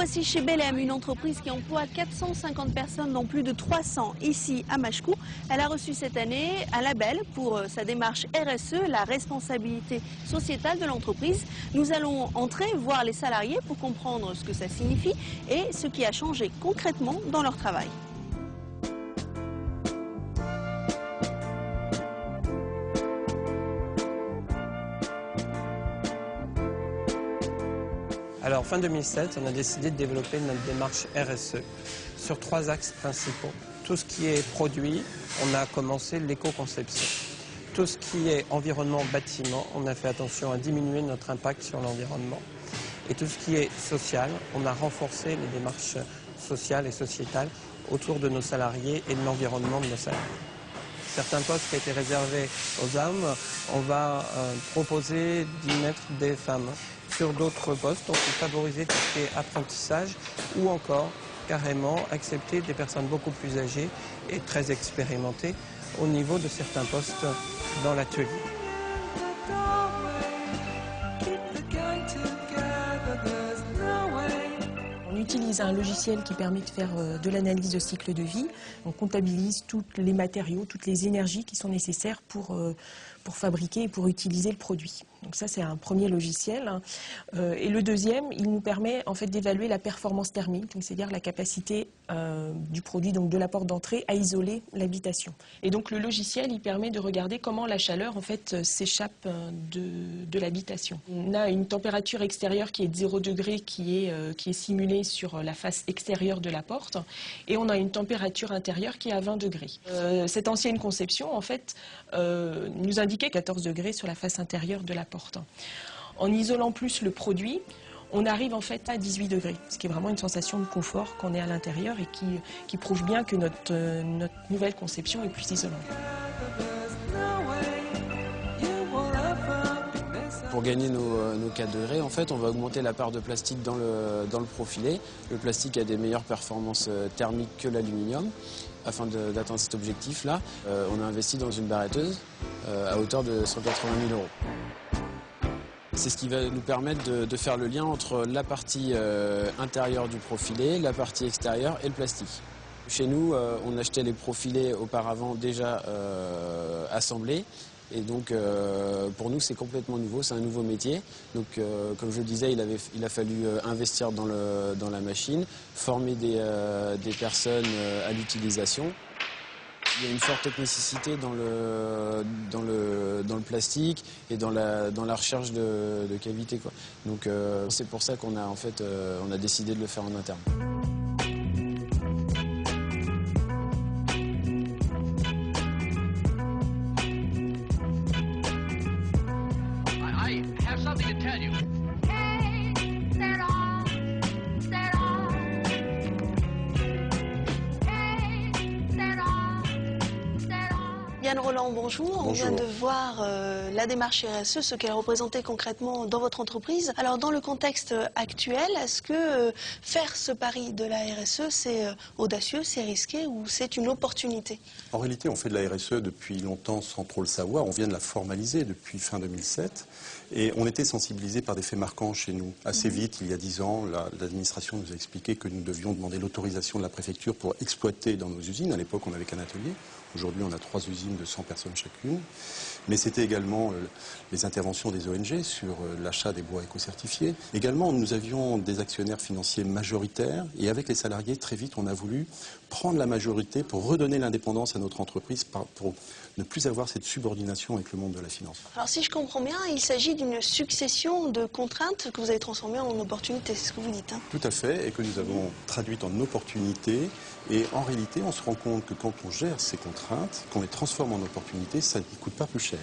voici chez Belém, une entreprise qui emploie 450 personnes, dont plus de 300 ici à Machecou. Elle a reçu cette année un label pour sa démarche RSE, la responsabilité sociétale de l'entreprise. Nous allons entrer, voir les salariés pour comprendre ce que ça signifie et ce qui a changé concrètement dans leur travail. Alors, fin 2007, on a décidé de développer notre démarche RSE sur 3 axes principaux. Tout ce qui est produit, on a commencé l'éco-conception. Tout ce qui est environnement, bâtiment, on a fait attention à diminuer notre impact sur l'environnement. Et tout ce qui est social, on a renforcé les démarches sociales et sociétales autour de nos salariés et de l'environnement de nos salariés. Certains postes qui étaient réservés aux hommes, on va proposer d'y mettre des femmes. Sur d'autres postes, on peut favoriser tout ce qui est apprentissage ou encore carrément accepter des personnes beaucoup plus âgées et très expérimentées au niveau de certains postes dans l'atelier. On utilise un logiciel qui permet de faire de l'analyse de cycle de vie. On comptabilise tous les matériaux, toutes les énergies qui sont nécessaires pour fabriquer et pour utiliser le produit. Donc ça, c'est un premier logiciel. Et le deuxième, il nous permet en fait d'évaluer la performance thermique, c'est-à-dire la capacité du produit, donc de la porte d'entrée, à isoler l'habitation. Et donc le logiciel, il permet de regarder comment la chaleur en fait s'échappe de l'habitation. On a une température extérieure qui est de 0 degré qui est simulée sur la face extérieure de la porte, et on a une température intérieure qui est à 20 degrés. Cette ancienne conception, en fait, nous indiquait 14 degrés sur la face intérieure de la porte. En isolant plus le produit, on arrive en fait à 18 degrés, ce qui est vraiment une sensation de confort quand on est à l'intérieur et qui prouve bien que notre nouvelle conception est plus isolante. Pour gagner nos 4 degrés, en fait, on va augmenter la part de plastique dans le profilé. Le plastique a des meilleures performances thermiques que l'aluminium. Afin d'atteindre cet objectif-là, on a investi dans une barretteuse à hauteur de 180 000 €. C'est ce qui va nous permettre de faire le lien entre la partie intérieure du profilé, la partie extérieure et le plastique. Chez nous, on achetait les profilés auparavant déjà assemblés. Et donc, pour nous, c'est complètement nouveau, c'est un nouveau métier. Donc, comme je le disais, il a fallu investir dans la machine, former des personnes à l'utilisation. Il y a une forte technicité dans le plastique et dans la recherche de qualité, quoi. Donc, c'est pour ça qu'on a, en fait, on a décidé de le faire en interne. Yann Roland, bonjour. Bonjour. On vient de voir la démarche RSE, ce qu'elle représentait concrètement dans votre entreprise. Alors, dans le contexte actuel, est-ce que faire ce pari de la RSE, c'est audacieux, c'est risqué ou c'est une opportunité? En réalité, on fait de la RSE depuis longtemps sans trop le savoir. On vient de la formaliser depuis fin 2007. Et on était sensibilisé par des faits marquants chez nous. Assez vite, il y a 10 ans, l'administration nous a expliqué que nous devions demander l'autorisation de la préfecture pour exploiter dans nos usines. À l'époque, on n'avait qu'un atelier. Aujourd'hui, on a 3 usines de 100 personnes chacune. Mais c'était également les interventions des ONG sur l'achat des bois éco-certifiés. Également, nous avions des actionnaires financiers majoritaires. Et avec les salariés, très vite, on a voulu prendre la majorité pour redonner l'indépendance à notre entreprise, pour ne plus avoir cette subordination avec le monde de la finance. Alors, si je comprends bien, il s'agit d'une succession de contraintes que vous avez transformées en opportunités, c'est ce que vous dites, hein? Tout à fait, et que nous avons traduites en opportunités. Et en réalité, on se rend compte que quand on gère ces contraintes, qu'on les transforme en opportunités, ça ne coûte pas plus cher.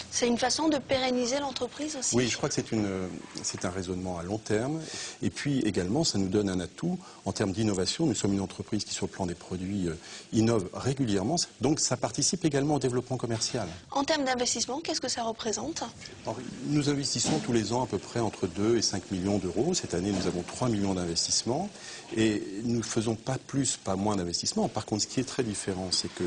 C'est une façon de pérenniser l'entreprise aussi? Oui, je crois que c'est un raisonnement à long terme. Et puis également, ça nous donne un atout en termes d'innovation. Nous sommes une entreprise qui, sur le plan des produits, innove régulièrement. Donc ça participe également au développement commercial. En termes d'investissement, qu'est-ce que ça représente? Nous investissons tous les ans à peu près entre 2 et 5 millions d'euros. Cette année, nous avons 3 millions d'investissements. Et nous ne faisons pas plus, pas moins d'investissements. Par contre, ce qui est très différent, c'est que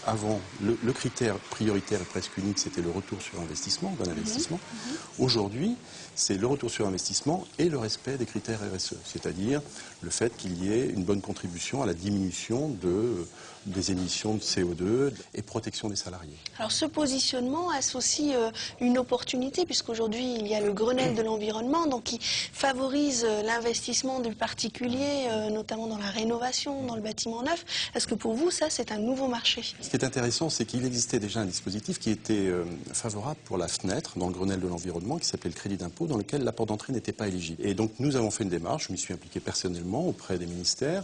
avant, le critère prioritaire et presque unique, c'était le retour sur investissement, d'un investissement. Aujourd'hui, c'est le retour sur investissement et le respect des critères RSE, c'est-à-dire le fait qu'il y ait une bonne contribution à la diminution des émissions de CO2 et protection des salariés. Alors ce positionnement associe une opportunité, puisqu'aujourd'hui il y a le Grenelle de l'environnement, donc qui favorise l'investissement du particulier, notamment dans la rénovation, dans le bâtiment neuf. Est-ce que pour vous, ça, c'est un nouveau marché? Ce qui est intéressant, c'est qu'il existait déjà un dispositif qui était favorable pour la fenêtre dans le Grenelle de l'environnement, qui s'appelait le crédit d'impôt, dans lequel l'apport d'entrée n'était pas éligible. Et donc nous avons fait une démarche, je m'y suis impliqué personnellement auprès des ministères,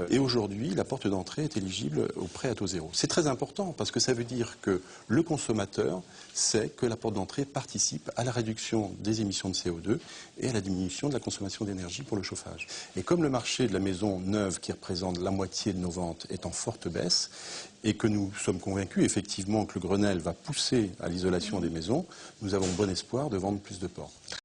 et aujourd'hui la porte d'entrée est éligible au prêt à taux zéro. C'est très important parce que ça veut dire que le consommateur sait que la porte d'entrée participe à la réduction des émissions de CO2 et à la diminution de la consommation d'énergie pour le chauffage. Et comme le marché de la maison neuve, qui représente la moitié de nos ventes, est en forte baisse, et que nous sommes convaincus effectivement que le Grenelle va pousser à l'isolation des maisons, nous avons bon espoir de vendre plus de portes.